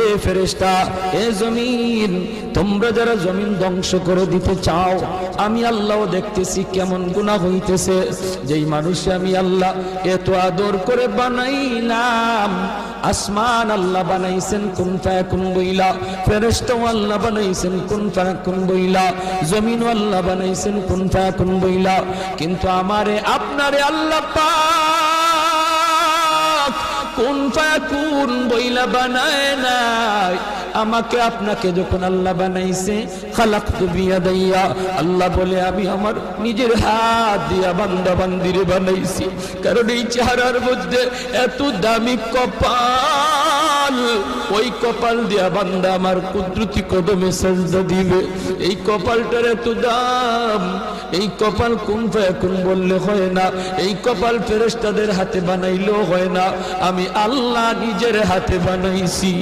এ ফেরেশতা, এ জমিন, তোমরা যারা জমিন ধ্বংস করে দিতে চাও, আমি আল্লাহও দেখতেছি কেমন গুনাহ হইতেছে। যেই মানুষে আমি আল্লাহ এত আদর করে বানাইলাম, আসমান আল্লাহ বানাইছেন কুন ফায়াকুন বইলা, ফেরেশতাও আল্লাহ বানাইছেন কুন ফায়াকুন বইলা, জমিন আল্লাহ বানাইছেন কুন ফায়াকুন বইলা, কিন্তু আমারে আপনারে আল্লাহ পাক কুন ফায়াকুন বইলা বানায় নাই। আমাকে আপনাকে যখন আল্লাহ বানাইছে, খালাকতু বিয়াদাইয়া, আল্লাহ বলে আমি আমার নিজের হাত দিয়া বান্দা বান্দিরে বানাইছি। কারণ এই চেহারার মধ্যে এত দামি কপাল, ওই কপাল দিয়া বান্দা আমার কুদরতি কদমে সাজদা দিবে। এই কপালটার এত দাম, এই কপাল কুন ফায়াকুন বললে হয় না, এই কপাল ফেরেশতাদের হাতে বানাইলেও হয় না, আমি আল্লাহ নিজের হাতে বানাইছি।